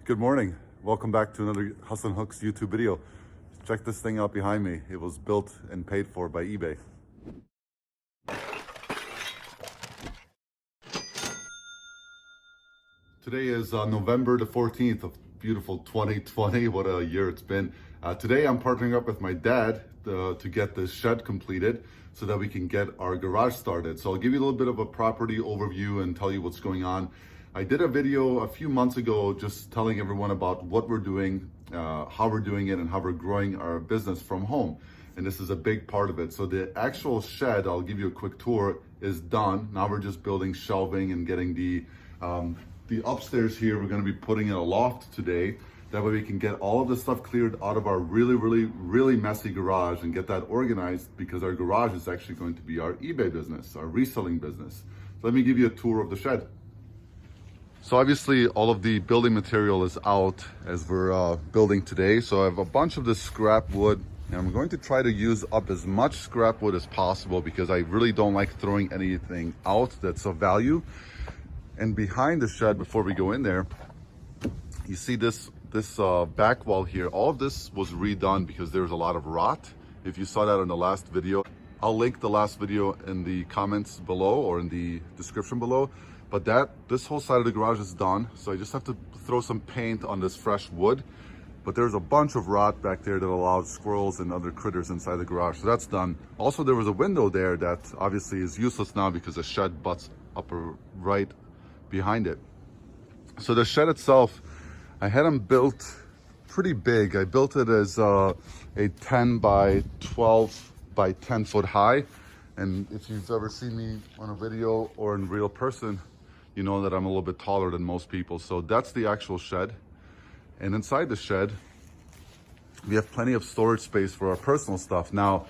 Good morning. Welcome back to another Hustle and Hooks YouTube video. Check this thing out behind me. It was built and paid for by eBay. Today is November the 14th of beautiful 2020. What a year it's been. Today I'm partnering up with my dad to get this shed completed so that we can get our garage started. So I'll give you a little bit of a property overview and tell you what's going on. I did a video a few months ago just telling everyone about what we're doing, how we're doing it, and how we're growing our business from home. And this is a big part of it. So the actual shed, I'll give you a quick tour, is done. Now we're just building shelving and getting the upstairs here. We're going to be putting in a loft today. That way we can get all of the stuff cleared out of our really messy garage and get that organized, because our garage is actually going to be our eBay business, our reselling business. So let me give you a tour of the shed. So obviously all of the building material is out as we're building today. So I have a bunch of this scrap wood, and I'm going to try to use up as much scrap wood as possible because I really don't like throwing anything out that's of value. And behind the shed, before we go in there, you see this back wall here. All of this was redone because there was a lot of rot. If you saw that in the last video, I'll link the last video in the comments below or in the description below. But this whole side of the garage is done. So I just have to throw some paint on this fresh wood. But there's a bunch of rot back there that allows squirrels and other critters inside the garage. So that's done. Also, there was a window there that obviously is useless now because the shed butts up right behind it. So the shed itself, I had them built pretty big. I built it as a 10 by 12 by 10 foot high. And if you've ever seen me on a video or in real person, you know that I'm a little bit taller than most people. So that's the actual shed. And inside the shed, we have plenty of storage space for our personal stuff. Now,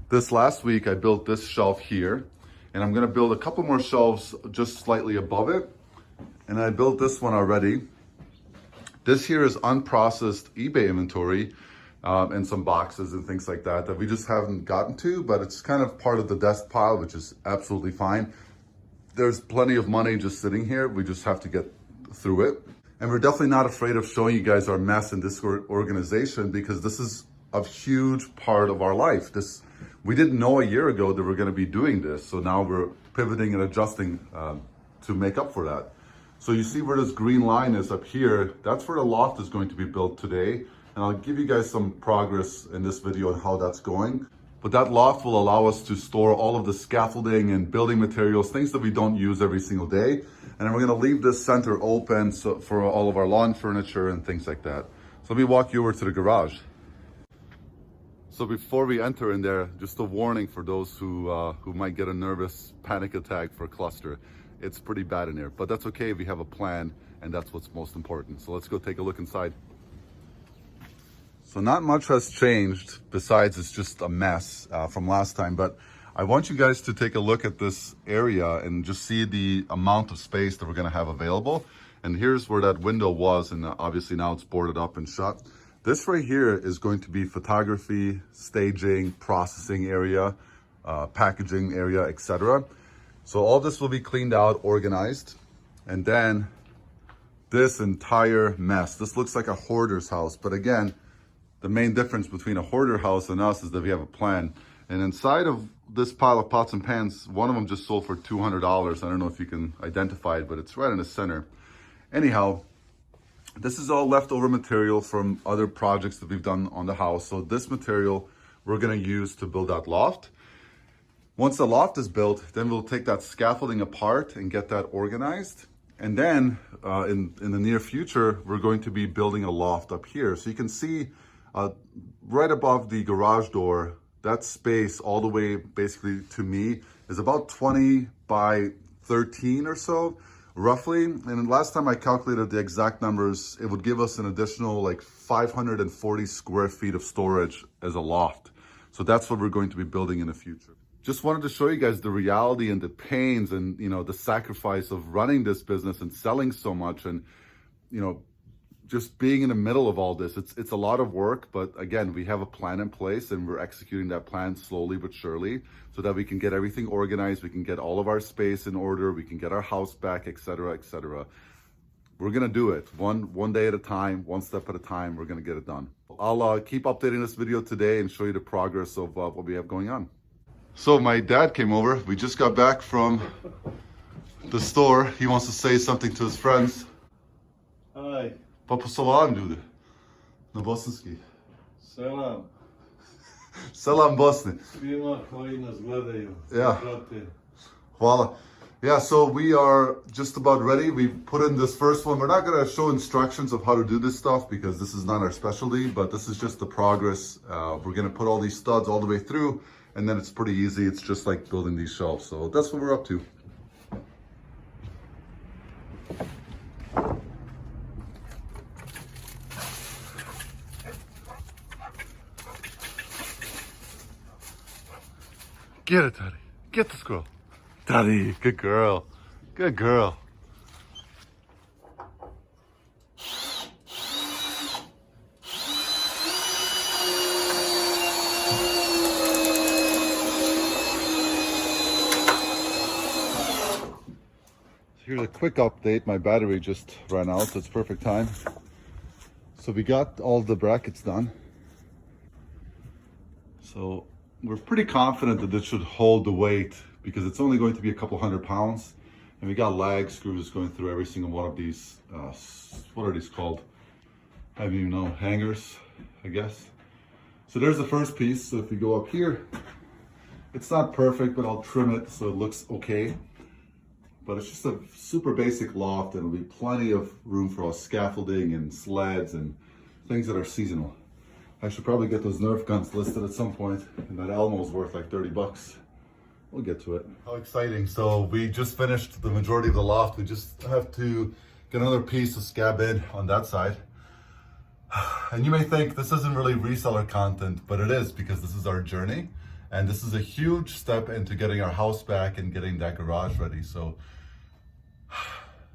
this last week, I built this shelf here, and I'm gonna build a couple more shelves just slightly above it. And I built this one already. This here is unprocessed eBay inventory and some boxes and things like that we just haven't gotten to, but it's kind of part of the desk pile, which is absolutely fine. There's plenty of money just sitting here. We just have to get through it. And we're definitely not afraid of showing you guys our mess in this organization, because this is a huge part of our life. We didn't know a year ago that we're going to be doing this. So now we're pivoting and adjusting to make up for that. So you see where this green line is up here, that's where the loft is going to be built today. And I'll give you guys some progress in this video on how that's going. But that loft will allow us to store all of the scaffolding and building materials, things that we don't use every single day. And then we're gonna leave this center open for all of our lawn furniture and things like that. So let me walk you over to the garage. So before we enter in there, just a warning for those who might get a nervous panic attack for a cluster. It's pretty bad in there, but that's okay. We have a plan, and that's what's most important. So let's go take a look inside. So not much has changed, besides it's just a mess from last time, but I want you guys to take a look at this area and just see the amount of space that we're gonna have available. And here's where that window was, and obviously now it's boarded up and shut. This right here is going to be photography, staging, processing area, packaging area, etc. So all this will be cleaned out, organized, and then this entire mess. This looks like a hoarder's house, but again, the main difference between a hoarder house and us is that we have a plan. And inside of this pile of pots and pans, one of them just sold for $200. I don't know if you can identify it, but it's right in the center. Anyhow, this is all leftover material from other projects that we've done on the house. So this material we're gonna use to build that loft. Once the loft is built, then we'll take that scaffolding apart and get that organized. And then in the near future, we're going to be building a loft up here. So you can see right above the garage door, that space all the way basically to me is about 20 by 13 or so, roughly. And last time I calculated the exact numbers, it would give us an additional like 540 square feet of storage as a loft. So that's what we're going to be building in the future. Just wanted to show you guys the reality and the pains and, you know, the sacrifice of running this business and selling so much, and, you know, just being in the middle of all this. It's a lot of work, but again, we have a plan in place and we're executing that plan slowly but surely so that we can get everything organized, we can get all of our space in order, we can get our house back, etc., etc. we're gonna do it one day at a time, one step at a time. We're gonna get it done. I'll keep updating this video today and show you the progress of what we have going on. So my dad came over. We just got back from the store. He wants to say something to his friends. Hi. Papa salam ljudi. Na bosanski. Selam. Salam Bosni. Svima koji nas gledaju. Yeah. Prate. Hvala. Yeah, so we are just about ready. We put in this first one. We're not going to show instructions of how to do this stuff because this is not our specialty, but this is just the progress. We're going to put all these studs all the way through, and then it's pretty easy. It's just like building these shelves. So that's what we're up to. Get it, Daddy. Get this girl. Daddy, good girl. Good girl. Here's a quick update. My battery just ran out, so it's perfect time. So we got all the brackets done. So we're pretty confident that this should hold the weight because it's only going to be a couple 100 pounds. And we got lag screws going through every single one of these, what are these called? I don't even know, hangers, I guess. So there's the first piece. So if you go up here, it's not perfect, but I'll trim it so it looks okay. But it's just a super basic loft and it'll be plenty of room for all scaffolding and sleds and things that are seasonal. I should probably get those Nerf guns listed at some point, and that Elmo's worth like 30 bucks. We'll get to it. How exciting. So we just finished the majority of the loft. We just have to get another piece to scab in on that side. And you may think this isn't really reseller content, but it is because this is our journey. And this is a huge step into getting our house back and getting that garage ready. So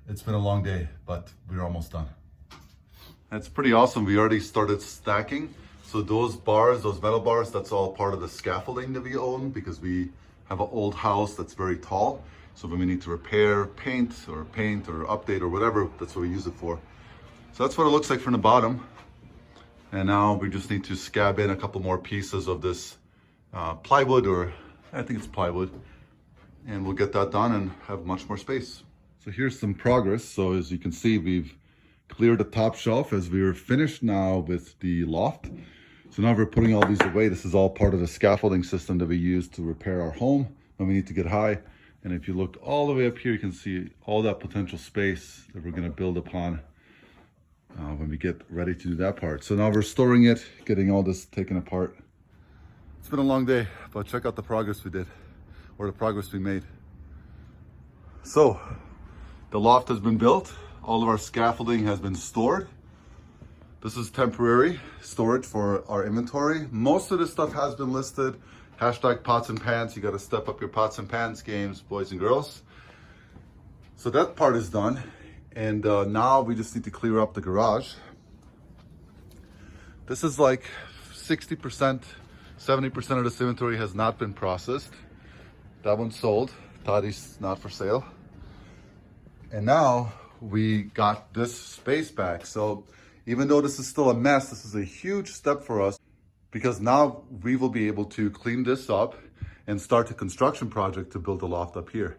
it's been a long day, but we're almost done. That's pretty awesome. We already started stacking. So those bars, those metal bars, that's all part of the scaffolding that we own because we have an old house that's very tall. So when we need to repair, paint or update or whatever, that's what we use it for. So that's what it looks like from the bottom. And now we just need to scab in a couple more pieces of this plywood, or I think it's plywood. And we'll get that done and have much more space. So here's some progress. So as you can see, we've cleared the top shelf as we are finished now with the loft. So now we're putting all these away. This is all part of the scaffolding system that we use to repair our home when we need to get high. And if you look all the way up here, you can see all that potential space that we're going to build upon when we get ready to do that part. So now we're storing it, getting all this taken apart. It's been a long day, but check out the progress we did, or the progress we made. So the loft has been built. All of our scaffolding has been stored. This is temporary storage for our inventory. Most of this stuff has been listed. Hashtag pots and pans. You got to step up your pots and pans games, boys and girls. So that part is done. And now we just need to clear up the garage. This is like 60%, 70% of this inventory has not been processed. That one's sold. Tadi's not for sale. And now we got this space back. So even though this is still a mess, this is a huge step for us because now we will be able to clean this up and start the construction project to build a loft up here.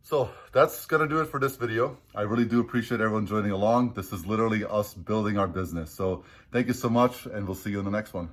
So that's gonna do it for this video. I really do appreciate everyone joining along. This is literally us building our business. So thank you so much, and we'll see you in the next one.